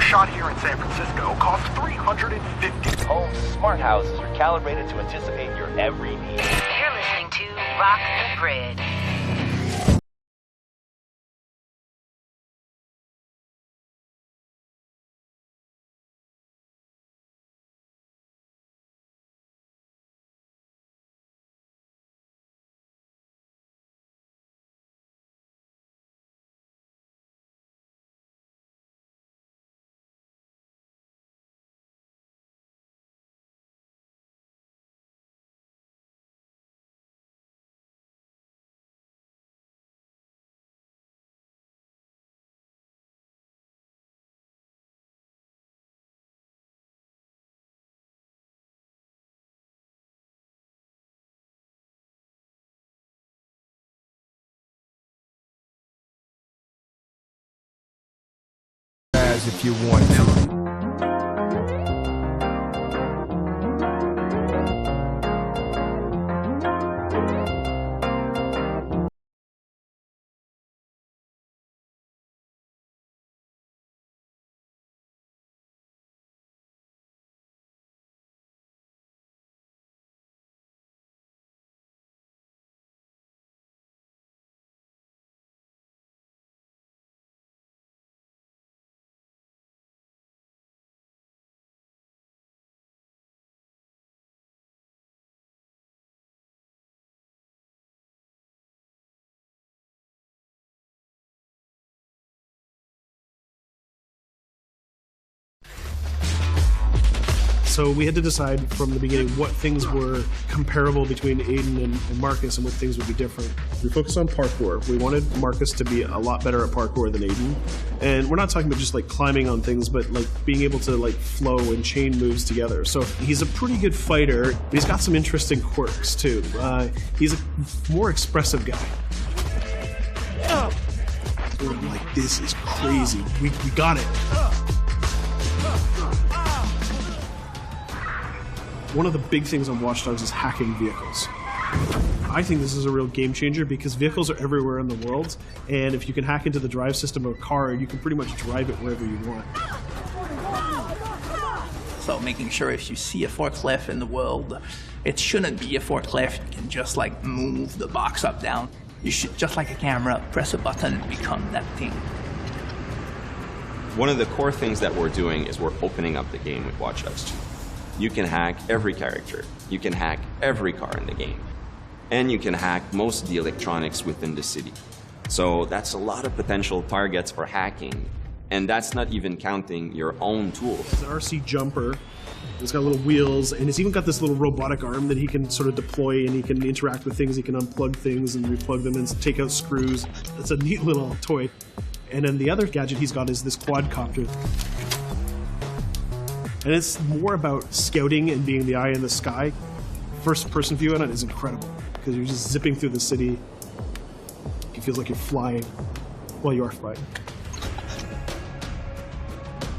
shot here in San Francisco costs $350. Home's smart houses are calibrated to anticipate your every need. You're listening to Rock the Grid. If you want to. So we had to decide from the beginning what things were comparable between Aiden and Marcus and what things would be different. We focused on parkour. We wanted Marcus to be a lot better at parkour than Aiden. And we're not talking about just like climbing on things, but like being able to like flow and chain moves together. So he's a pretty good fighter. He's got some interesting quirks too. He's a more expressive guy. We're like, this is crazy. We got it. One of the big things on Watch Dogs is hacking vehicles. I think this is a real game changer because vehicles are everywhere in the world, and if you can hack into the drive system of a car, you can pretty much drive it wherever you want. So making sure if you see a forklift in the world, it shouldn't be a forklift. You can just like move the box up, down. You should, just like a camera, press a button and become that thing. One of the core things that we're doing is we're opening up the game with Watch Dogs 2. You can hack every character. You can hack every car in the game. And you can hack most of the electronics within the city. So that's a lot of potential targets for hacking. And that's not even counting your own tools. It's an RC jumper. It's got little wheels, and it's even got this little robotic arm that he can sort of deploy, and he can interact with things. He can unplug things and replug them and take out screws. It's a neat little toy. And then the other gadget he's got is this quadcopter. And it's more about scouting and being the eye in the sky. First-person view on it is incredible, because you're just zipping through the city. It feels like you're flying. Well, you are flying.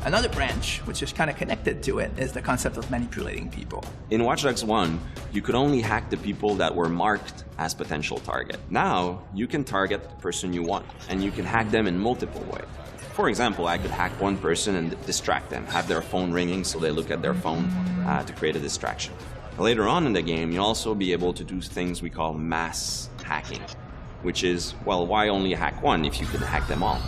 Another branch, which is kind of connected to it, is the concept of manipulating people. In Watch Dogs 1, you could only hack the people that were marked as potential target. Now, you can target the person you want, and you can hack them in multiple ways. For example, I could hack one person and distract them, have their phone ringing so they look at their phone to create a distraction. Later on in the game, you'll also be able to do things we call mass hacking, which is, well, why only hack one if you can hack them all?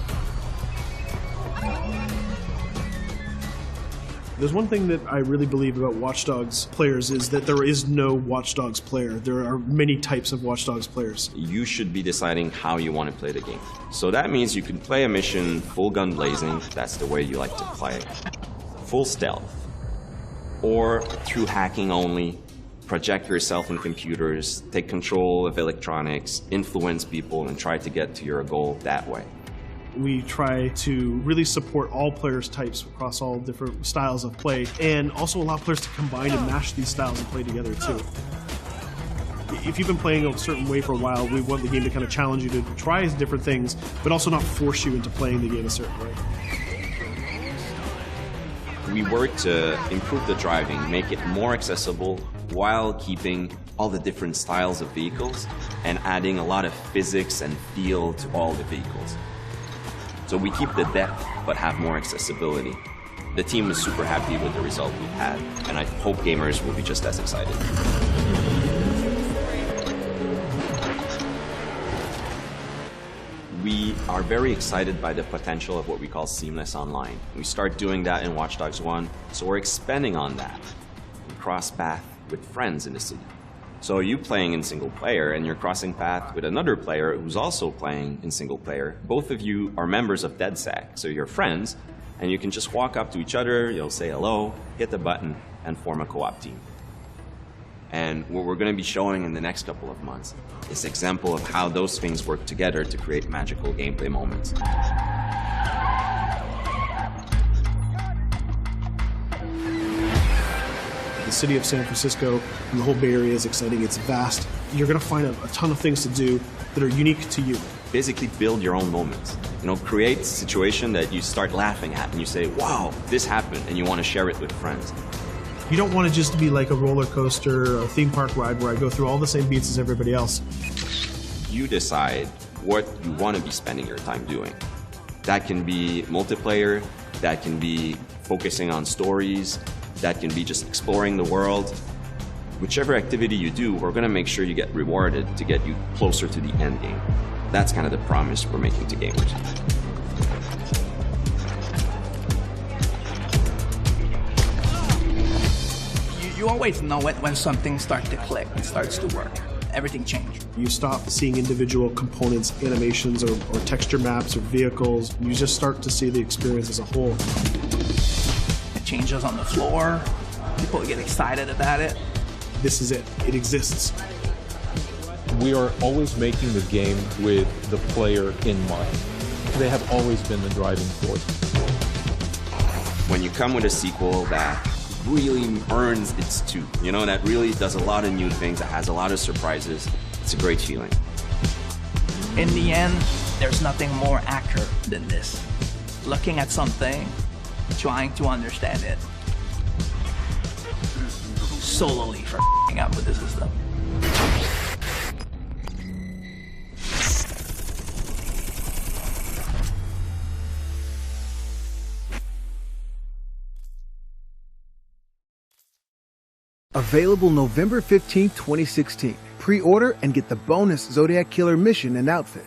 There's one thing that I really believe about Watch Dogs players is that there is no Watch Dogs player. There are many types of Watch Dogs players. You should be deciding how you want to play the game. So that means you can play a mission full gun blazing, that's the way you like to play, full stealth, or through hacking only, project yourself in computers, take control of electronics, influence people, and try to get to your goal that way. We try to really support all players' types across all different styles of play, and also allow players to combine and mash these styles and play together too. If you've been playing a certain way for a while, we want the game to kind of challenge you to try different things, but also not force you into playing the game a certain way. We work to improve the driving, make it more accessible while keeping all the different styles of vehicles and adding a lot of physics and feel to all the vehicles. So we keep the depth, but have more accessibility. The team is super happy with the result we've had, and I hope gamers will be just as excited. We are very excited by the potential of what we call seamless online. We start doing that in Watch Dogs 1, so we're expanding on that. We cross path with friends in the city. So you playing in single player and you're crossing path with another player who's also playing in single player. Both of you are members of DedSec, so you're friends, and you can just walk up to each other, you'll say hello, hit the button, and form a co-op team. And what we're going to be showing in the next couple of months is an example of how those things work together to create magical gameplay moments. The city of San Francisco and the whole Bay Area is exciting. It's vast. You're going to find a ton of things to do that are unique to you. Basically build your own moments. You know, create a situation that you start laughing at and you say, wow, this happened, and you want to share it with friends. You don't want to just be like a roller coaster or a theme park ride where I go through all the same beats as everybody else. You decide what you want to be spending your time doing. That can be multiplayer, that can be focusing on stories, that can be just exploring the world. Whichever activity you do, we're going to make sure you get rewarded to get you closer to the end game. That's kind of the promise we're making to gamers. You always know it when something starts to click, it starts to work. Everything changed. You stop seeing individual components, animations, or texture maps, or vehicles. You just start to see the experience as a whole. It changes on the floor. People get excited about it. This is it. It exists. We are always making the game with the player in mind. They have always been the driving force. When you come with a sequel that really earns its due, you know, that really does a lot of new things, that has a lot of surprises, it's a great feeling. In the end, there's nothing more accurate than this. Looking at something, trying to understand it, solely for up with the system. Available November 15, 2016. Pre-order and get the bonus Zodiac Killer mission and outfit.